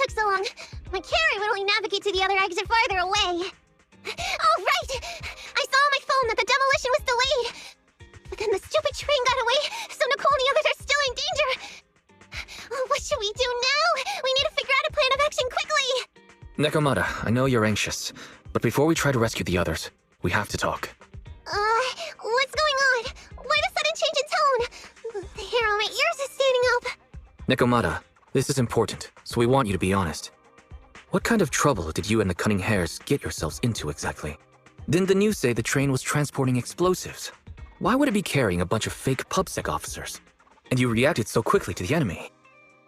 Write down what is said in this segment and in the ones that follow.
took so long? My carry would only navigate to the other exit farther away. Oh, right! I saw on my phone that the demolition was delayed. But then the stupid train got away, so Nicole and the others are still in danger. Oh, what should we do now? We need to figure out a plan of action quickly! Nekomata, I know you're anxious, but before we try to rescue the others, we have to talk. What's going on? Why the sudden change in tone? The hair on my ears is standing up. Nekomata, this is important, so we want you to be honest. What kind of trouble did you and the Cunning Hares get yourselves into exactly? Didn't the news say the train was transporting explosives? Why would it be carrying a bunch of fake PubSec officers? And you reacted so quickly to the enemy.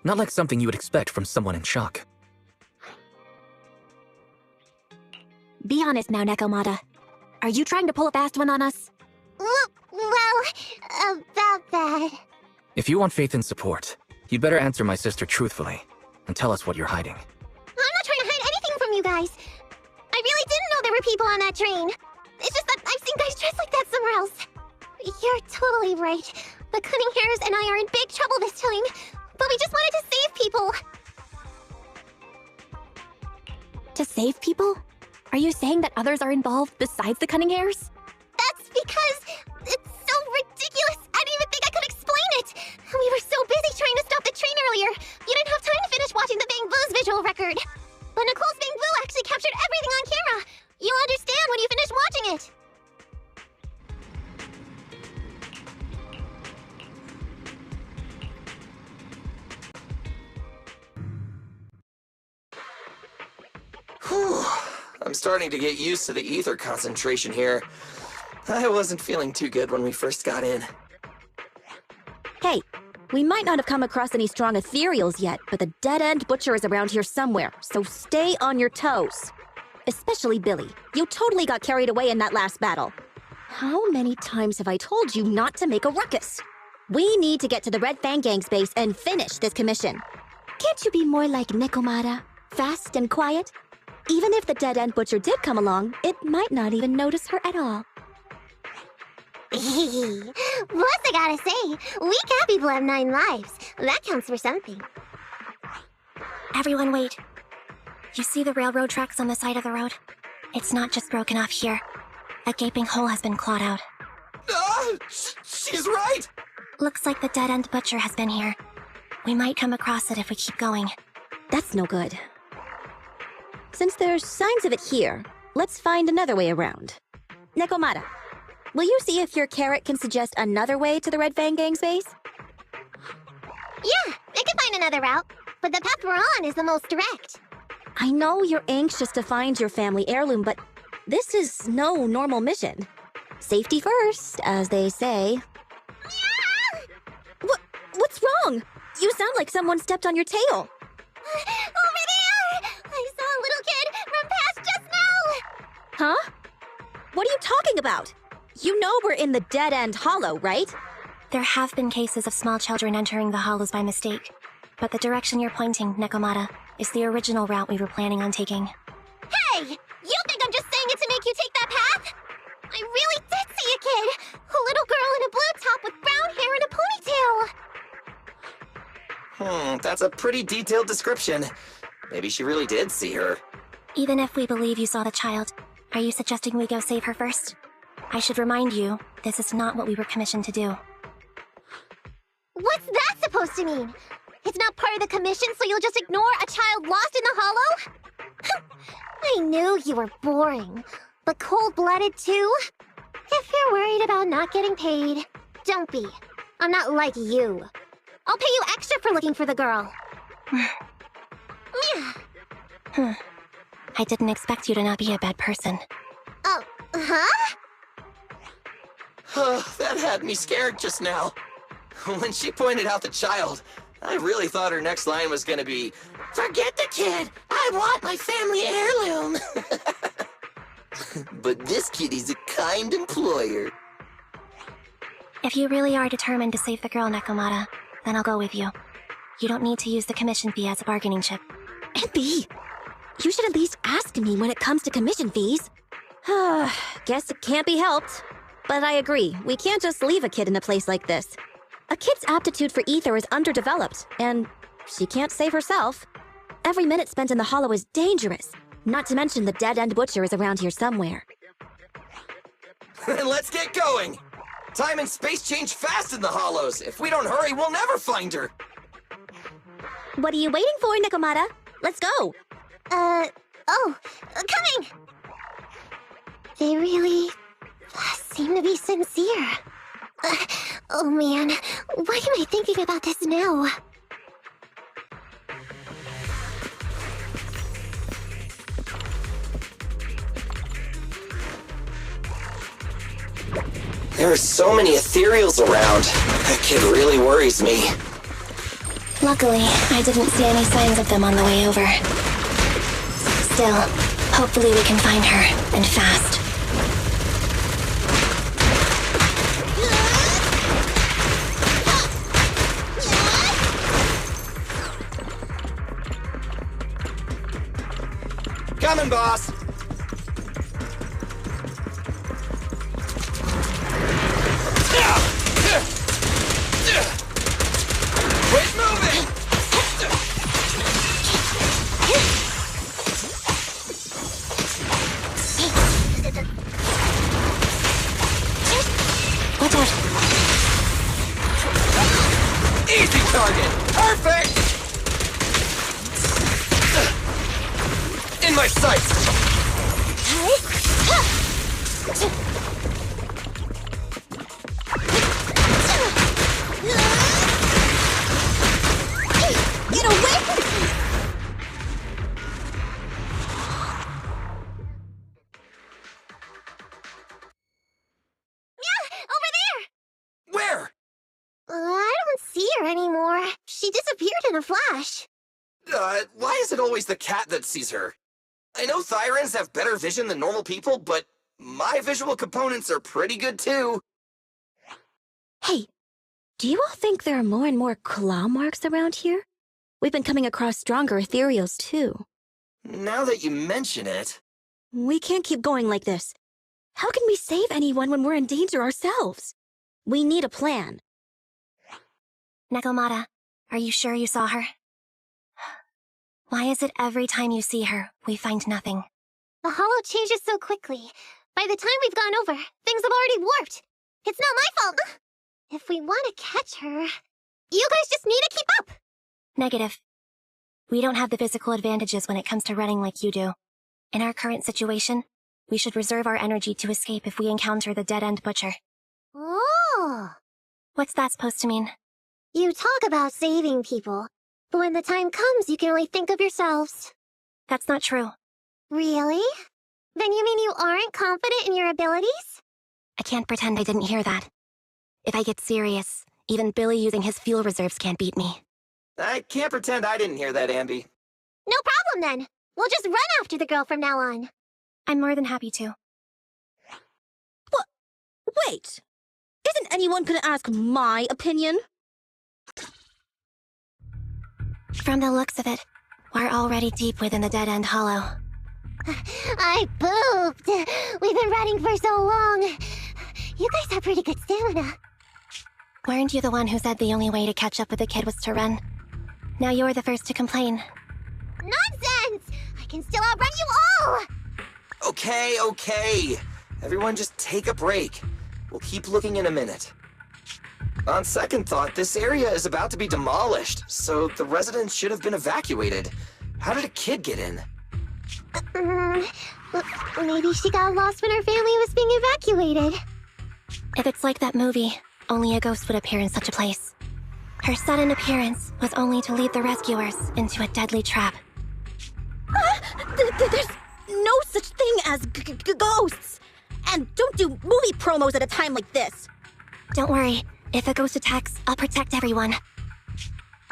Not like something you would expect from someone in shock. Be honest now, Nekomata. Are you trying to pull a fast one on us? Well, about that. If you want faith and support, you'd better answer my sister truthfully, and tell us what you're hiding. I'm not trying to hide anything from you guys. I really didn't know there were people on that train. It's just that I've seen guys dressed like that somewhere else. You're totally right. The Cunning Hares and I are in big trouble this time, but we just wanted to save people. To save people? Are you saying that others are involved besides the Cunning Hares? That's because it's so ridiculous. I didn't even think I could explain it. We were so busy trying to stop the train earlier. You didn't have time to finish watching the Bang Boo's visual record. But Nicole's Bang Boo actually captured everything on camera. You'll understand when you finish watching it. Whew. I'm starting to get used to the ether concentration here. I wasn't feeling too good when we first got in. Hey, we might not have come across any strong ethereals yet, but the dead-end butcher is around here somewhere, so stay on your toes. Especially Billy. You totally got carried away in that last battle. How many times have I told you not to make a ruckus? We need to get to the Red Fang Gang's base and finish this commission. Can't you be more like Nekomata? Fast and quiet? Even if the dead-end butcher did come along, it might not even notice her at all. Plus, I gotta say, we cat people have 9 lives. That counts for something. Everyone wait. You see the railroad tracks on the side of the road? It's not just broken off here. A gaping hole has been clawed out. She's right! Looks like the dead-end butcher has been here. We might come across it if we keep going. That's no good. Since there's signs of it here, let's find another way around. Nekomata, will you see if your carrot can suggest another way to the Red Fang Gang's base? Yeah, I can find another route, but the path we're on is the most direct. I know you're anxious to find your family heirloom, but this is no normal mission. Safety first, as they say. Yeah! What's wrong? You sound like someone stepped on your tail. Over there! I saw a little kid run past just now! Huh? What are you talking about? You know we're in the dead-end hollow, right? There have been cases of small children entering the hollows by mistake. But the direction you're pointing, Nekomata, is the original route we were planning on taking. Hey! You think I'm just saying it to make you take that path? I really did see a kid! A little girl in a blue top with brown hair and a ponytail! That's a pretty detailed description. Maybe she really did see her. Even if we believe you saw the child, are you suggesting we go save her first? I should remind you, this is not what we were commissioned to do. What's that supposed to mean? It's not part of the commission, so you'll just ignore a child lost in the hollow? I knew you were boring, but cold-blooded too? If you're worried about not getting paid, don't be. I'm not like you. I'll pay you extra for looking for the girl. I didn't expect you to not be a bad person. Oh, huh? That had me scared just now. When she pointed out the child, I really thought her next line was gonna be, "Forget the kid! I want my family heirloom!" But this kitty's a kind employer. If you really are determined to save the girl, Nekomata, then I'll go with you. You don't need to use the commission fee as a bargaining chip. Anby, you should at least ask me when it comes to commission fees. Guess it can't be helped. But I agree, we can't just leave a kid in a place like this. A kid's aptitude for ether is underdeveloped, and she can't save herself. Every minute spent in the hollow is dangerous. Not to mention the dead-end butcher is around here somewhere. Then let's get going! Time and space change fast in the hollows. If we don't hurry, we'll never find her. What are you waiting for, Nikomata? Let's go! Coming! They really seem to be sincere. Oh man, why am I thinking about this now? There are so many ethereals around. That kid really worries me. Luckily, I didn't see any signs of them on the way over. Still, hopefully we can find her, and fast. Coming, boss! Quit moving! Watch out! Easy target! Perfect! In my sights! Get away! Over there! Where? I don't see her anymore. She disappeared in a flash. Why is it always the cat that sees her? I know Thyrans have better vision than normal people, but my visual components are pretty good too. Hey, do you all think there are more and more claw marks around here? We've been coming across stronger ethereals too. Now that you mention it... We can't keep going like this. How can we save anyone when we're in danger ourselves? We need a plan. Nekomata, are you sure you saw her? Why is it every time you see her, we find nothing? The hollow changes so quickly. By the time we've gone over, things have already warped. It's not my fault. If we want to catch her, you guys just need to keep up. Negative. We don't have the physical advantages when it comes to running like you do. In our current situation, we should reserve our energy to escape if we encounter the dead-end butcher. Oh! What's that supposed to mean? You talk about saving people, but when the time comes, you can only think of yourselves. That's not true. Really? Then you mean you aren't confident in your abilities? I can't pretend I didn't hear that. If I get serious, even Billy using his fuel reserves can't beat me. I can't pretend I didn't hear that, Anby. No problem then. We'll just run after the girl from now on. I'm more than happy to. What? Wait! Isn't anyone gonna ask my opinion? From the looks of it, we're already deep within the dead-end hollow. I pooped. We've been running for so long. You guys have pretty good stamina. Weren't you the one who said the only way to catch up with the kid was to run? Now you're the first to complain. Nonsense! I can still outrun you all! Okay. Everyone just take a break. We'll keep looking in a minute. On second thought, this area is about to be demolished, so the residents should have been evacuated. How did a kid get in? Maybe she got lost when her family was being evacuated. If it's like that movie, only a ghost would appear in such a place. Her sudden appearance was only to lead the rescuers into a deadly trap. There's no such thing as ghosts! And don't do movie promos at a time like this! Don't worry. If a ghost attacks, I'll protect everyone.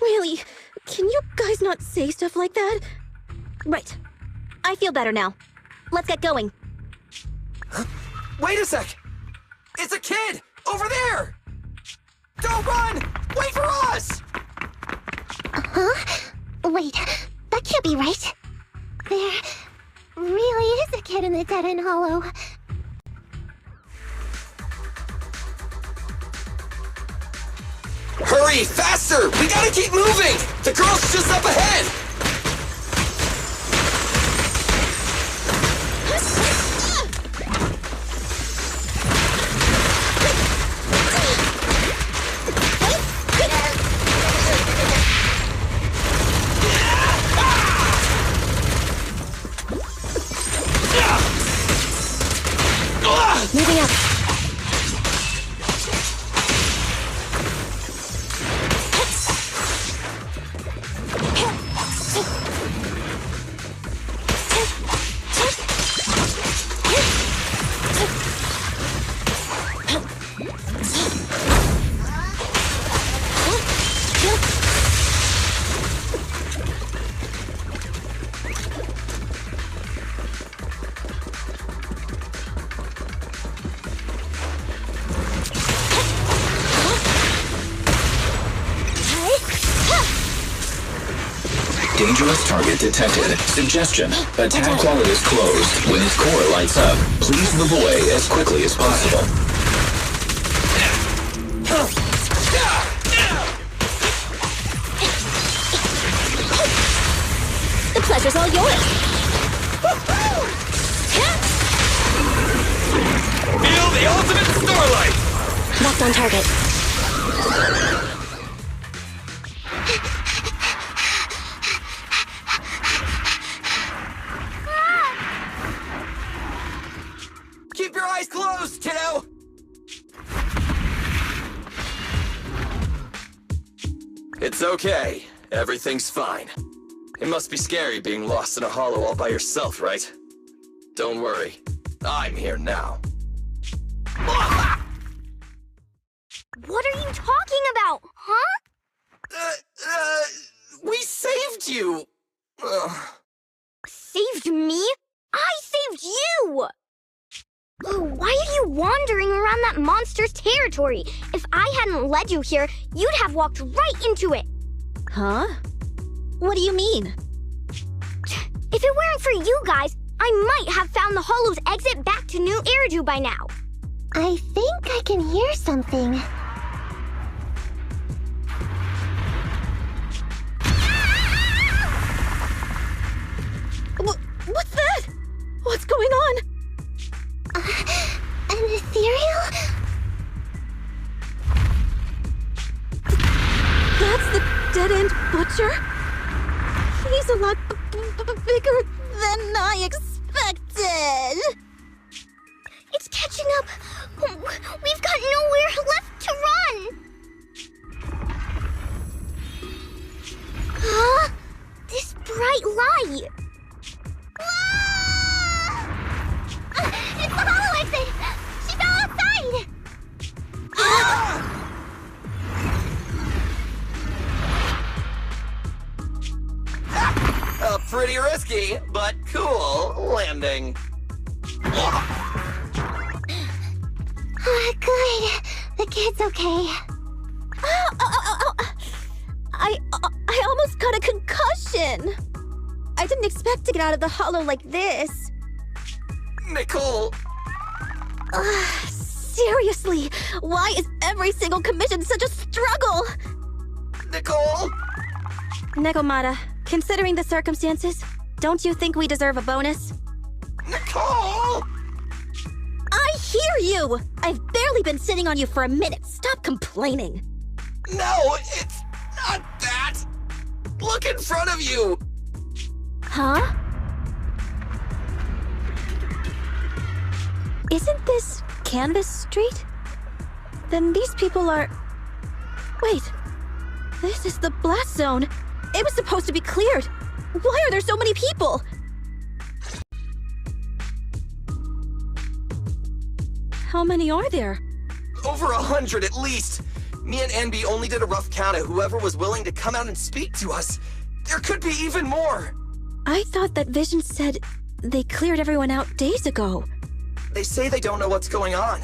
Really? Can you guys not say stuff like that? Right. I feel better now. Let's get going. Wait a sec! It's a kid! Over there! Don't run! Wait for us! Huh? Wait, that can't be right. There really is a kid in the dead-end hollow. Hurry, faster! We gotta keep moving! The girl's just up ahead! Dangerous target detected. Suggestion. Attack while it is closed. When its core lights up, please move away as quickly as possible. The pleasure's all yours. Feel the ultimate starlight! Locked on target. Keep your eyes closed, kiddo! It's okay. Everything's fine. It must be scary being lost in a hollow all by yourself, right? Don't worry. I'm here now. What are you talking about, huh? We saved you! Saved me? I saved you! Oh, why are you wandering around that monster's territory? If I hadn't led you here, you'd have walked right into it. Huh? What do you mean? If it weren't for you guys, I might have found the Hollow's exit back to New Eridu by now. I think I can hear something. What's that? What's going on? An ethereal? That's the dead-end butcher? He's a lot bigger than I expected. It's catching up. We've got nowhere left to run. Huh? This bright light. It's the hollow exit! She fell outside! Pretty risky, but cool landing. Good. The kid's okay. I almost got a concussion. I didn't expect to get out of the hollow like this. Nicole! Seriously, why is every single commission such a struggle? Nicole! Nekomata, considering the circumstances, don't you think we deserve a bonus? Nicole! I hear you! I've barely been sitting on you for a minute. Stop complaining. No, it's not that! Look in front of you! Huh? Isn't this Canvas Street? Then these people are... Wait, this is the blast zone. It was supposed to be cleared. Why are there so many people? How many are there? Over 100 at least. Me and Anby only did a rough count of whoever was willing to come out and speak to us. There could be even more. I thought that Vision said they cleared everyone out days ago. They say they don't know what's going on.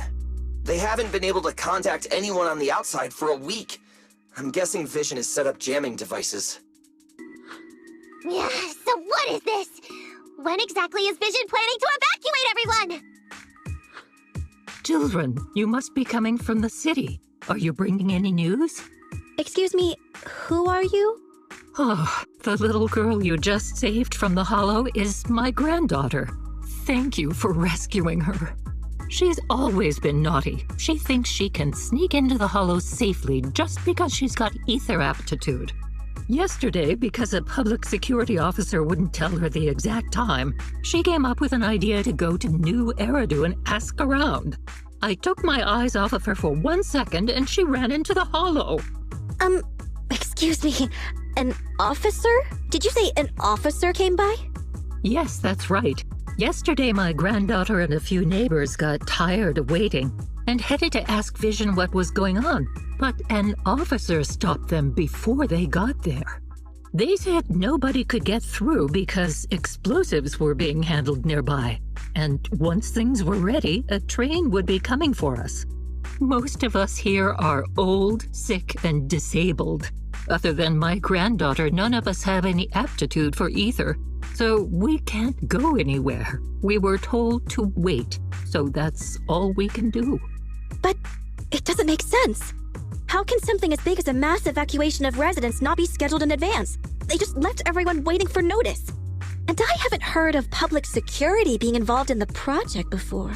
They haven't been able to contact anyone on the outside for a week. I'm guessing Vision has set up jamming devices. Yeah, so what is this? When exactly is Vision planning to evacuate everyone? Children, you must be coming from the city. Are you bringing any news? Excuse me, who are you? Oh, the little girl you just saved from the hollow is my granddaughter. Thank you for rescuing her. She's always been naughty. She thinks she can sneak into the hollow safely just because she's got ether aptitude. Yesterday, because a public security officer wouldn't tell her the exact time, she came up with an idea to go to New Eridu and ask around. I took my eyes off of her for 1 second and she ran into the hollow. Excuse me, an officer? Did you say an officer came by? Yes, that's right. Yesterday, my granddaughter and a few neighbors got tired of waiting and headed to ask Vision what was going on, But an officer stopped them before they got there. They said nobody could get through because explosives were being handled nearby. And once things were ready, a train would be coming for us. Most of us here are old, sick, and disabled. Other than my granddaughter, none of us have any aptitude for either. So we can't go anywhere. We were told to wait, so that's all we can do. But it doesn't make sense. How can something as big as a mass evacuation of residents not be scheduled in advance? They just left everyone waiting for notice. And I haven't heard of public security being involved in the project before.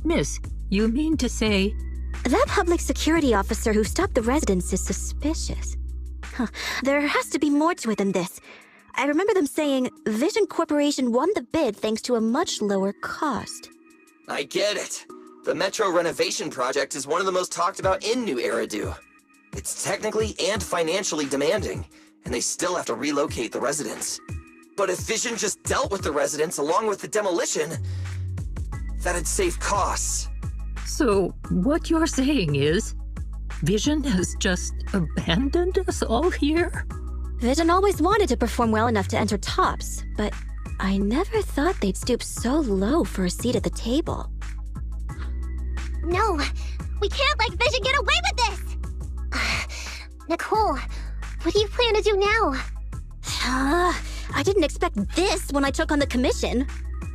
Miss, you mean to say... That public security officer who stopped the residents is suspicious. There has to be more to it than this. I remember them saying Vision Corporation won the bid thanks to a much lower cost. I get it. The Metro renovation project is one of the most talked about in New Eridu. It's technically and financially demanding, and they still have to relocate the residents. But if Vision just dealt with the residents along with the demolition, that'd save costs. So, what you're saying is, Vision has just abandoned us all here? Vision always wanted to perform well enough to enter tops, but I never thought they'd stoop so low for a seat at the table. No, we can't let Vision get away with this! Nicole, what do you plan to do now? I didn't expect this when I took on the commission.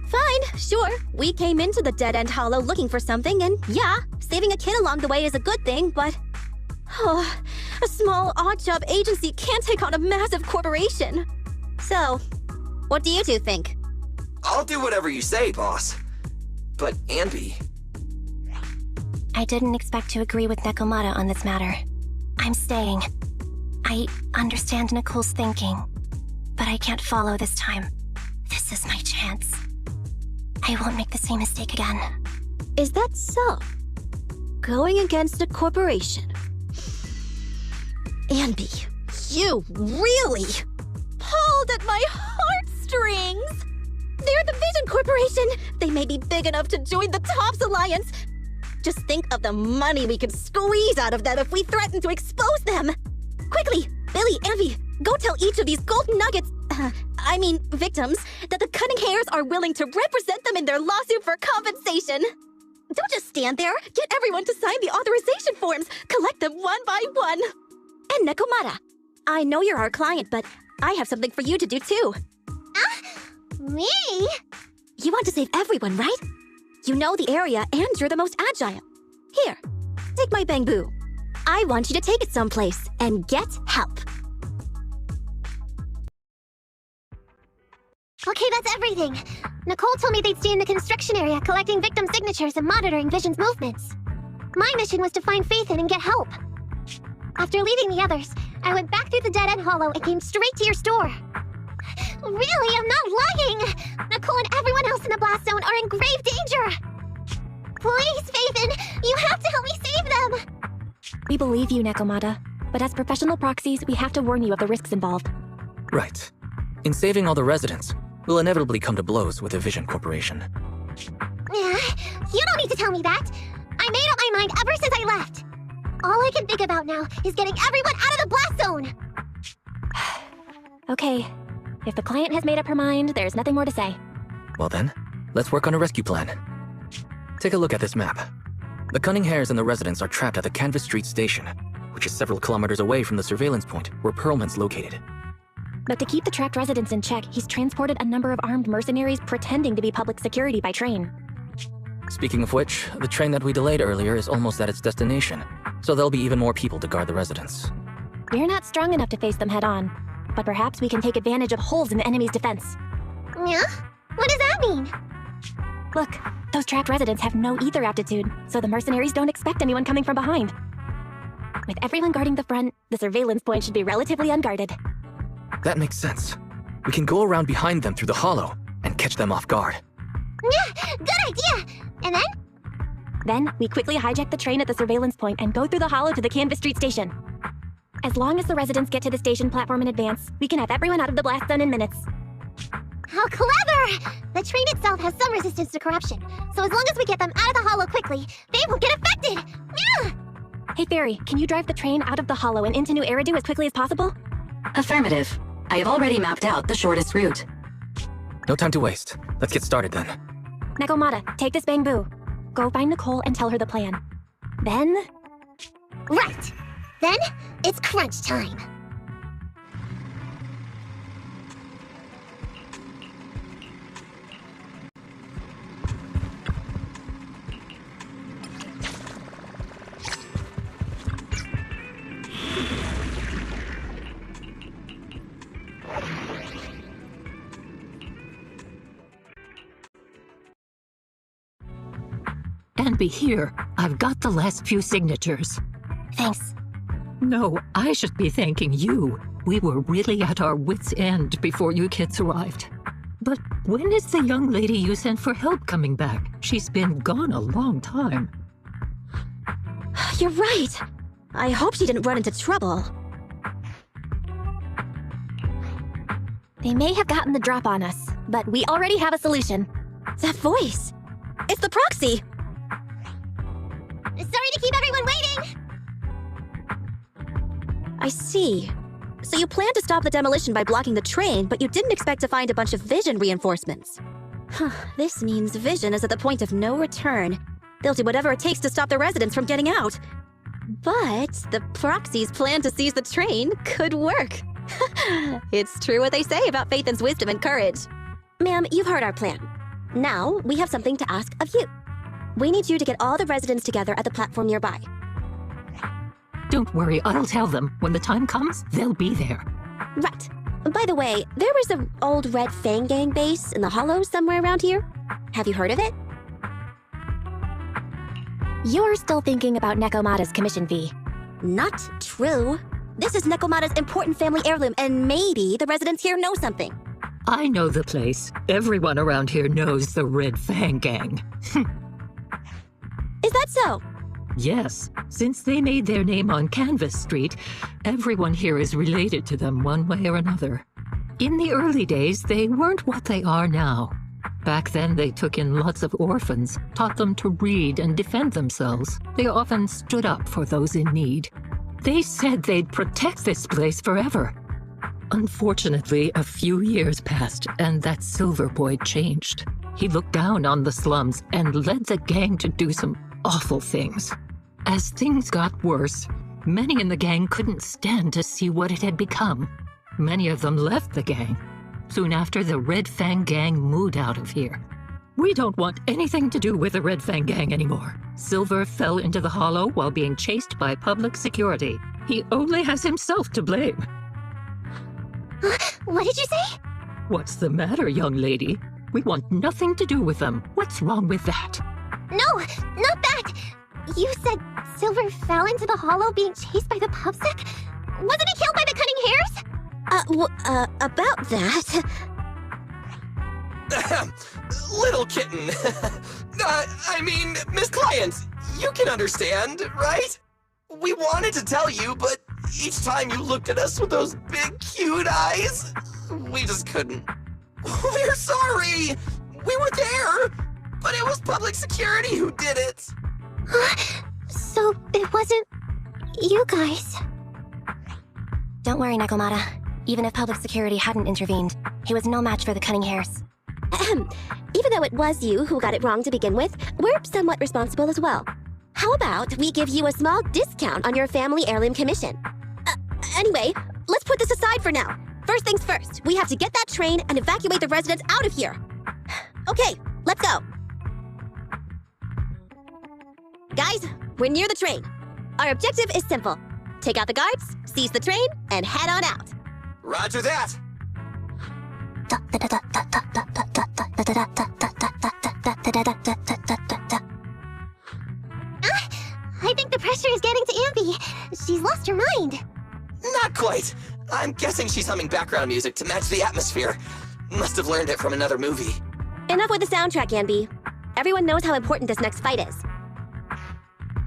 Fine, sure. We came into the dead-end hollow looking for something, and yeah, saving a kid along the way is a good thing, but... a small odd-job agency can't take on a massive corporation. So, what do you two think? I'll do whatever you say, boss. But Anby... I didn't expect to agree with Nekomata on this matter. I'm staying. I understand Nicole's thinking, but I can't follow this time. This is my chance. I won't make the same mistake again. Is that so? Going against a corporation? Anby, you really pulled at my heartstrings! They're the Vision Corporation! They may be big enough to join the TOPS Alliance! Just think of the money we could squeeze out of them if we threaten to expose them! Quickly, Billy, Anby, go tell each of these golden nuggets, victims, that the Cunning Hares are willing to represent them in their lawsuit for compensation! Don't just stand there! Get everyone to sign the authorization forms! Collect them one by one! And Nekomata, I know you're our client, but I have something for you to do too. Me? You want to save everyone, right? You know the area and you're the most agile. Here, take my bamboo. I want you to take it someplace and get help. Okay, that's everything. Nicole told me they'd stay in the construction area collecting victim signatures and monitoring Vision's movements. My mission was to find Faithin and get help. After leaving the others, I went back through the dead-end hollow and came straight to your store. Really, I'm not lying! Nicole and everyone else in the blast zone are in grave danger! Please, Faithin, you have to help me save them! We believe you, Nekomata, but as professional proxies, we have to warn you of the risks involved. Right. In saving all the residents, we'll inevitably come to blows with the Vision Corporation. You don't need to tell me that! I made up my mind ever since I left! All I can think about now is getting everyone out of the blast zone! Okay. If the client has made up her mind, there's nothing more to say. Well then, let's work on a rescue plan. Take a look at this map. The Cunning Hares and the residents are trapped at the Canvas Street station, which is several kilometers away from the surveillance point where Perlman's located. But to keep the trapped residents in check, he's transported a number of armed mercenaries pretending to be public security by train. Speaking of which, the train that we delayed earlier is almost at its destination, so there'll be even more people to guard the residents. We're not strong enough to face them head on, but perhaps we can take advantage of holes in the enemy's defense. Yeah? What does that mean? Look, those trapped residents have no ether aptitude, so the mercenaries don't expect anyone coming from behind. With everyone guarding the front, the surveillance point should be relatively unguarded. That makes sense. We can go around behind them through the hollow and catch them off guard. Yeah, good idea! And then? Then, we quickly hijack the train at the surveillance point and go through the hollow to the Canvas Street station. As long as the residents get to the station platform in advance, we can have everyone out of the blast zone in minutes. How clever! The train itself has some resistance to corruption, so as long as we get them out of the hollow quickly, they won't get affected! Yeah! Hey, Fairy, can you drive the train out of the hollow and into New Eridu as quickly as possible? Affirmative. I have already mapped out the shortest route. No time to waste. Let's get started then. Nakomata, take this bamboo. Go find Nicole and tell her the plan. Then... Right. Then, it's crunch time. Anby, here. I've got the last few signatures. Thanks. No, I should be thanking you. We were really at our wits' end before you kids arrived. But when is the young lady you sent for help coming back? She's been gone a long time. You're right. I hope she didn't run into trouble. They may have gotten the drop on us, but we already have a solution. That voice. It's the proxy. Sorry to keep everyone waiting! I see. So you planned to stop the demolition by blocking the train, but you didn't expect to find a bunch of vision reinforcements. This means vision is at the point of no return. They'll do whatever it takes to stop the residents from getting out. But the proxy's plan to seize the train could work. It's true what they say about Phaethon's wisdom and courage. Ma'am, you've heard our plan. Now, we have something to ask of you. We need you to get all the residents together at the platform nearby. Don't worry, I'll tell them. When the time comes, they'll be there. Right. By the way, there was an old Red Fang Gang base in the hollow somewhere around here. Have you heard of it? You're still thinking about Nekomata's commission fee. Not true. This is Nekomata's important family heirloom, and maybe the residents here know something. I know the place. Everyone around here knows the Red Fang Gang. Is that so? Yes, since they made their name on Canvas Street, everyone here is related to them one way or another. In the early days, they weren't what they are now. Back then, they took in lots of orphans, taught them to read and defend themselves. They often stood up for those in need. They said they'd protect this place forever. Unfortunately, a few years passed, and that silver boy changed. He looked down on the slums and led the gang to do some awful things. As things got worse, many in the gang couldn't stand to see what it had become. Many of them left the gang. Soon after, the Red Fang Gang moved out of here. We don't want anything to do with the Red Fang Gang anymore. Silver fell into the hollow while being chased by public security. He only has himself to blame. What did you say? What's the matter, young lady? We want nothing to do with them. What's wrong with that? No, not that! You said Silver fell into the hollow being chased by the pubsec? Wasn't he killed by the Cunning Hares? About that... Little kitten. I mean, Miss Client, you can understand, right? We wanted to tell you, but each time you looked at us with those big, cute eyes, we just couldn't. We're sorry! We were there, but it was public security who did it. So it wasn't you guys? Don't worry, Nekomata. Even if public security hadn't intervened, he was no match for the Cunning Hares. Even though it was you who got it wrong to begin with, we're somewhat responsible as well. How about we give you a small discount on your family heirloom commission? Anyway, let's put this aside for now. First things first, we have to get that train and evacuate the residents out of here. Okay, let's go. Guys, we're near the train. Our objective is simple. Take out the guards, seize the train, and head on out. Roger that. I think the pressure is getting to Anby. She's lost her mind. Not quite. I'm guessing she's humming background music to match the atmosphere. Must have learned it from another movie. Enough with the soundtrack, Anby. Everyone knows how important this next fight is.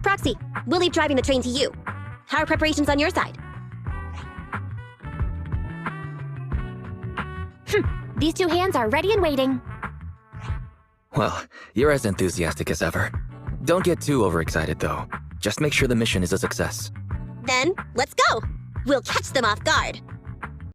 Proxy, we'll leave driving the train to you. How are preparations on your side? These two hands are ready and waiting. Well, you're as enthusiastic as ever. Don't get too overexcited, though. Just make sure the mission is a success. Then, let's go! We'll catch them off guard.